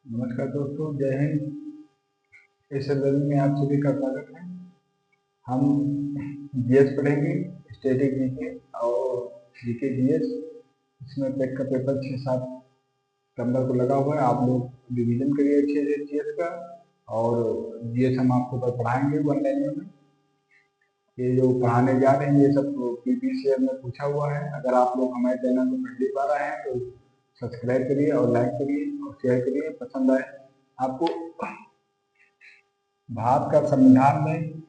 नमस्कार दोस्तों, जय हिंद। इस सरजमी में आप सभी का स्वागत है। हम जीएस पढ़ेंगे, स्टैटिक जीके और जीके जीएस। इसमें टेक का पेपर 6-7 नंबर को लगा हुआ है। आप लोग रिवीजन करिए अच्छे से जीएस का। और जीएस हम आपको पर पढ़ाएंगे वन लाइनर में। ये जो पढ़ाने जा रहे हैं ये सब पीपीसीएम में पूछा हुआ है। अगर आप लोग हमारे चैनल को पहली बार आए हैं तो सब्सक्राइब करिए और लाइक करिए और शेयर करिए, पसंद आए आपको। भारत का संविधान में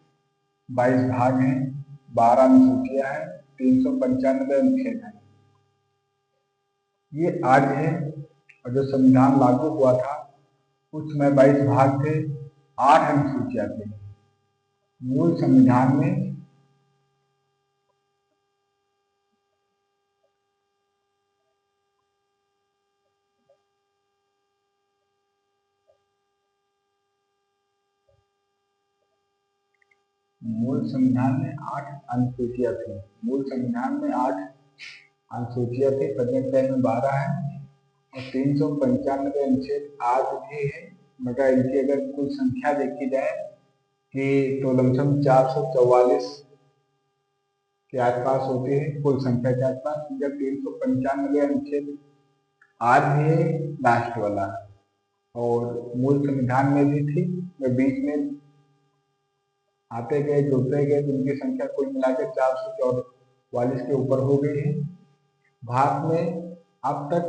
22 भाग हैं, 12 अनुसूचियां हैं, 395 अनुच्छेद हैं। ये आज है। और जो संविधान लागू हुआ था उसमें 22 भाग थे, 8 अनुसूचियां थी। मूल संविधान में मूल संविधान में 8 अनुसूचियां थी। मूल संविधान में 8 अनुसूचियां थी। प्रेजेंट टाइम में 12 है और 395 अनुच्छेद आज भी है। मगर इनकी अगर कुल संख्या देखी जाए कि तो लमसम 444 के आसपास होती है, कुल संख्या के आसपास। जब 395 अनुच्छेद आज भी है लास्ट वाला, और मूल संविधान में भी थी, वे बीच में आते गए जुड़ते गए, तो उनकी संख्या कुल मिलाकर 444 के ऊपर हो गई है। भारत में अब तक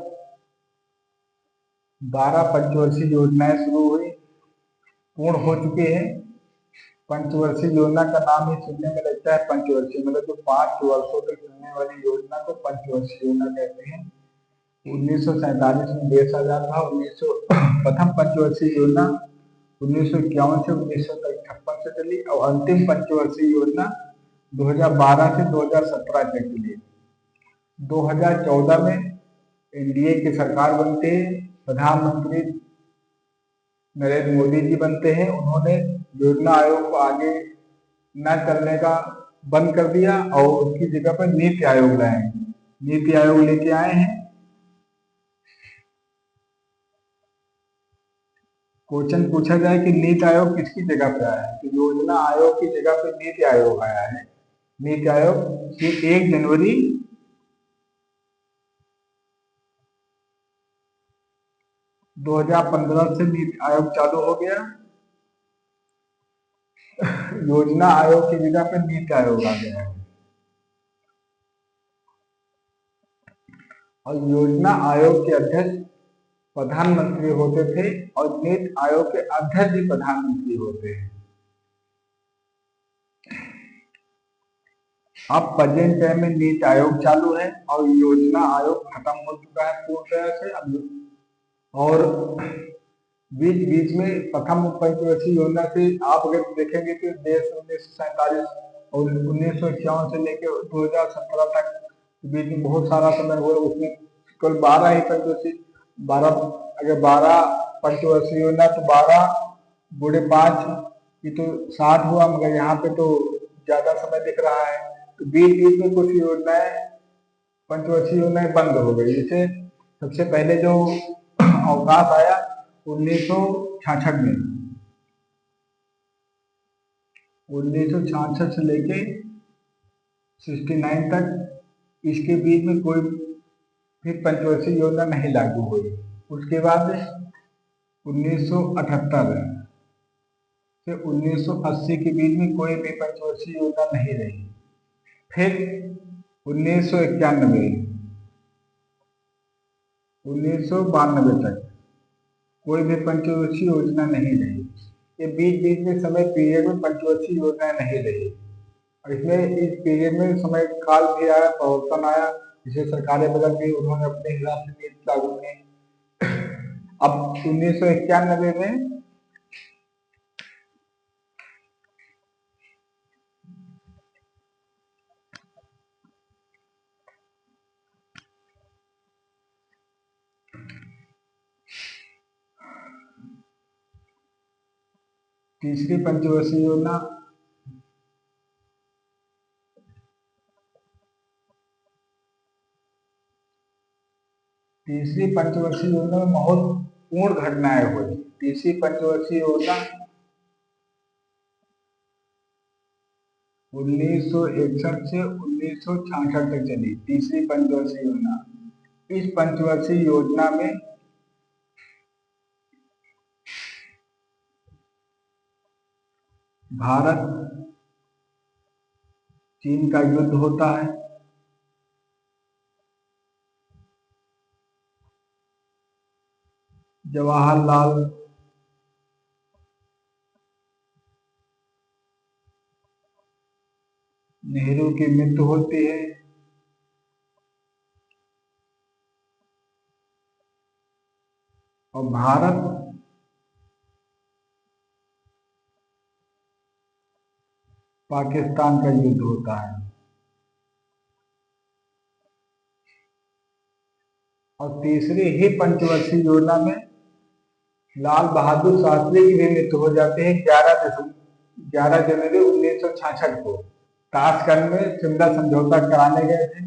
12 पंचवर्षीय योजनाएं शुरू हुई, पूर्ण हो चुके हैं। पंचवर्षीय योजना का नाम ही सुनने में लगता है पंचवर्षीय, मतलब जो 5 वर्षों तक चलने वाली योजना को पंचवर्षीय योजना कहते हैं। 1947 में देश आजाद था। प्रथम पंचवर्षीय योजना 1951 से 1956 से चली और अंतिम पंचवर्षीय योजना 2012 से 2017 तक चली। 2014 में एनडीए की सरकार बनती है, प्रधानमंत्री नरेंद्र मोदी जी बनते हैं। उन्होंने योजना आयोग को आगे न करने का बंद कर दिया और उसकी जगह पर नीति आयोग लाए। नीति आयोग लेके आए हैं। क्वेश्चन पूछा जाए कि नीति आयोग किसकी जगह पे आया है, तो योजना आयोग की जगह पे नीति आयोग आया है। नीति आयोग की 1 जनवरी 2015 से नीति आयोग चालू हो गया। योजना आयोग की जगह पे नीति आयोग आ गया है। और योजना आयोग के अध्यक्ष प्रधानमंत्री होते थे और नीति आयोग के अध्यक्ष भी प्रधानमंत्री होते हैं। अब प्रेजेंट टाइम में नीति आयोग चालू है और योजना आयोग खत्म हो चुका है पूर्ण तरह से। अब और बीच बीच में प्रथम पंचवर्षीय योजना से आप अगर देखेंगे तो देश 1947 और 1951 से लेकर 2017 तक बीच में बहुत सारा समय हुआ। उसमें केवल 12 ही पंचवर्षीय 12 अगर 12 पंचवर्षीय योजना तो 12 बूढ़े 5 ये तो 60 हुआ। मगर यहाँ पे तो ज्यादा समय दिख रहा है। तो बीच बीच में कुछ योजनाएं पंचवर्षीय योजनाएं बंद हो गई। जैसे सबसे पहले जो अवकाश आया 1966 में, 1966 से लेके 69 तक इसके बीच में कोई भी पंचवर्षीय योजना नहीं लागू हुई। उसके बाद 1978 से 1980 के बीच में कोई भी पंचवर्षीय योजना नहीं रही। फिर 1991 1992 तक कोई भी पंचवर्षीय योजना नहीं रही। ये बीच बीच में समय पीरियड में पंचवर्षीय योजना नहीं रही। और इसमें इस पीरियड में समय काल भी आया, परिवर्तन आया, जिसे सरकारें बदल गई, उन्होंने अपने हिसाब से नीति लागू की। अब 1991 में तीसरी पंचवर्षीय योजना में बहुत महत्वपूर्ण घटनाएं हुई। तीसरी पंचवर्षीय योजना 1961 से 1966 तक चली। तीसरी पंचवर्षीय योजना, इस पंचवर्षीय योजना में भारत चीन का युद्ध होता है। जवाहरलाल नेहरू की मृत्यु होती है। और भारत पाकिस्तान का युद्ध होता है। और तीसरी ही पंचवर्षीय योजना में लाल बहादुर शास्त्री की भी मृत्यु हो जाती है 11 जनवरी 1966 को। ताशकंद में शिमला समझौता कराने गए थे,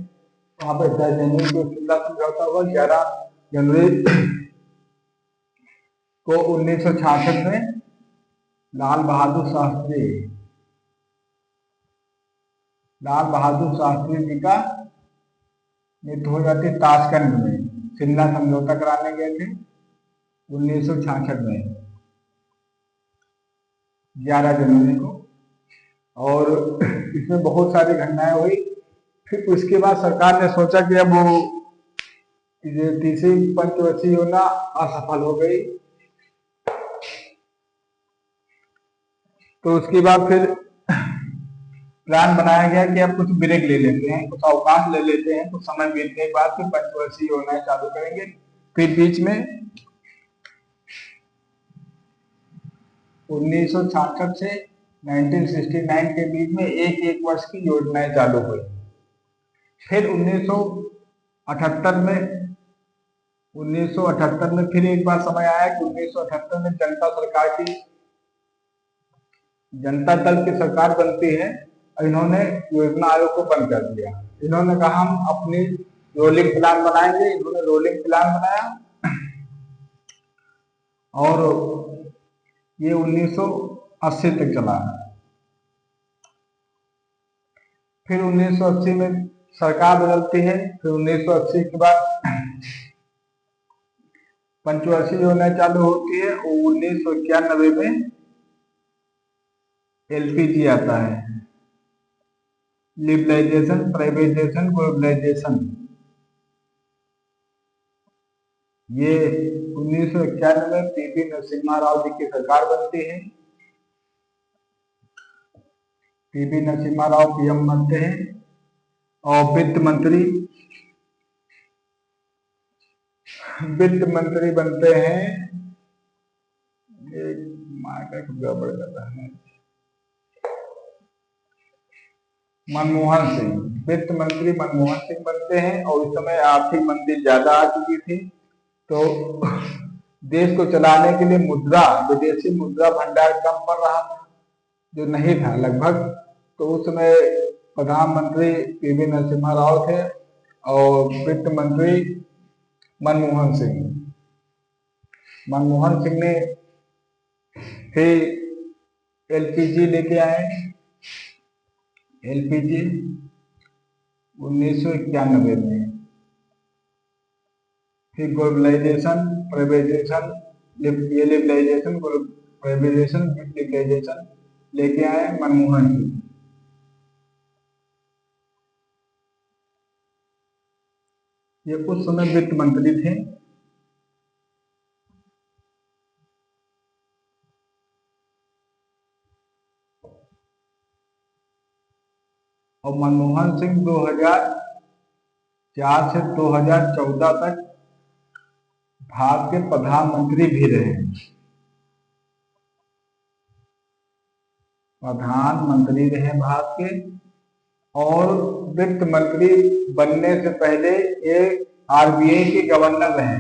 वहां पर 10 जनवरी को शिमला समझौता हुआ। 11 जनवरी को 1966 में लाल बहादुर शास्त्री जी का मृत्यु हो जाती है ताशकंद में। शिमला समझौता कराने गए थे 1966 में 11 जनवरी को। और इसमें बहुत सारी घटनाएं हुई। फिर उसके बाद सरकार ने सोचा कि अब वो तीसरी पंचवर्षीय योजना असफल हो गई, तो उसके बाद फिर प्लान बनाया गया कि अब कुछ ब्रेक ले लेते हैं, कुछ अवकाश ले लेते हैं, कुछ समय बीतने के बाद फिर पंचवर्षीय योजनाएं चालू करेंगे। फिर बीच में 1966 से 1969 के बीच में एक वर्ष की योजनाएं चालू हुई। फिर 1978 में फिर एक बार समय आया कि 1978 में जनता दल की सरकार बनती है और इन्होंने योजना आयोग को बंद कर दिया। इन्होंने कहा हम अपनी रोलिंग प्लान बनाएंगे। इन्होंने रोलिंग प्लान बनाया और ये 1980 तक चला। फिर 1980 में सरकार बदलती है। फिर 1980 के बाद पंचवर्षीय योजना चालू होती है। 1991 में एलपीजी आता है, लिबरलाइजेशन, प्राइवेटाइजेशन, ग्लोबलाइजेशन। ये 1991 में पीवी नरसिम्हा राव जी की सरकार बनती है। पीवी नरसिम्हा राव पीएम बनते हैं और वित्त मंत्री बनते हैं, गड़बड़ करता है, मनमोहन सिंह। वित्त मंत्री मनमोहन सिंह बनते हैं। और उस समय आर्थिक मंदी ज्यादा आ चुकी थी, तो देश को चलाने के लिए विदेशी मुद्रा भंडार कम पड़ रहा था, जो नहीं था लगभग। तो उस समय प्रधानमंत्री पीवी नरसिम्हा राव थे और वित्त मंत्री मनमोहन सिंह ने फिर एलपीजी लेके आए। एलपीजी 1991 में। फिर globalisation, privatisation, liberalisation, privatisation, liberalisation लेके आए मनमोहन सिंह। ये उस समय वित्त मंत्री थे। और मनमोहन सिंह 2004 से 2014 तक भारत के प्रधानमंत्री भी रहे। प्रधानमंत्री रहे भारत के। और वित्त मंत्री बनने से पहले ये आरबीआई के गवर्नर रहे।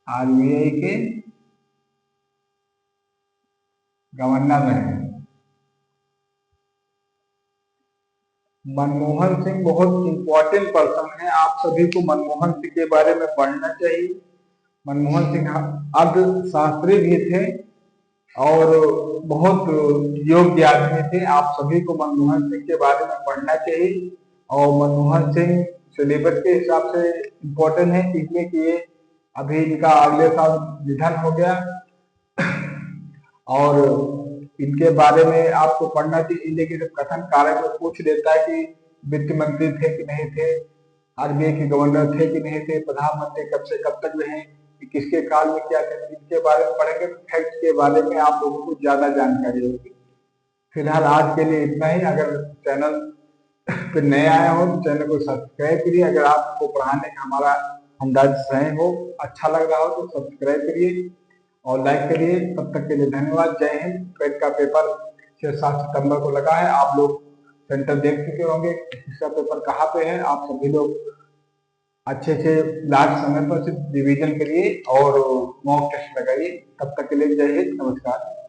आरबीआई के गवर्नर रहे। मनमोहन सिंह बहुत इम्पोर्टेंट पर्सन है। आप सभी को मनमोहन सिंह के बारे में पढ़ना चाहिए। मनमोहन सिंह अर्थशास्त्री भी थे और बहुत योग्य आदमी थे। आप सभी को मनमोहन सिंह के बारे में पढ़ना चाहिए। और मनमोहन सिंह सिलेबस के हिसाब से इम्पोर्टेंट है इसलिए कि ये अभी इनका अगले साल निधन हो गया और इनके बारे में आपको पढ़ना चाहिए। लेकिन कथन कार्य में पूछ लेता है कि वित्त मंत्री थे कि नहीं थे, आरबीआई के गवर्नर थे कि नहीं थे, प्रधानमंत्री कब से कब तक रहे, किसके काल में क्या थे, इनके बारे में पढ़ेंगे तो फैक्ट के बारे में आप लोगों को ज्यादा जानकारी होगी। फिलहाल आज के लिए इतना ही। अगर चैनल पे नए आए हो तो चैनल को सब्सक्राइब करिए। अगर आपको पढ़ाने का हमारा अंदाज सही हो, अच्छा लग रहा हो तो सब्सक्राइब करिए और लाइक करिए। तब तक के लिए धन्यवाद। जय हिंद। पेट का पेपर 6-7 सितंबर को लगा है। आप लोग सेंटर देख चुके होंगे, इसका पेपर कहाँ पे है। आप सभी लोग अच्छे से लास्ट समय पर सिर्फ रिवीजन करिए और मॉक टेस्ट लगाइए। तब तक के लिए जय हिंद, नमस्कार।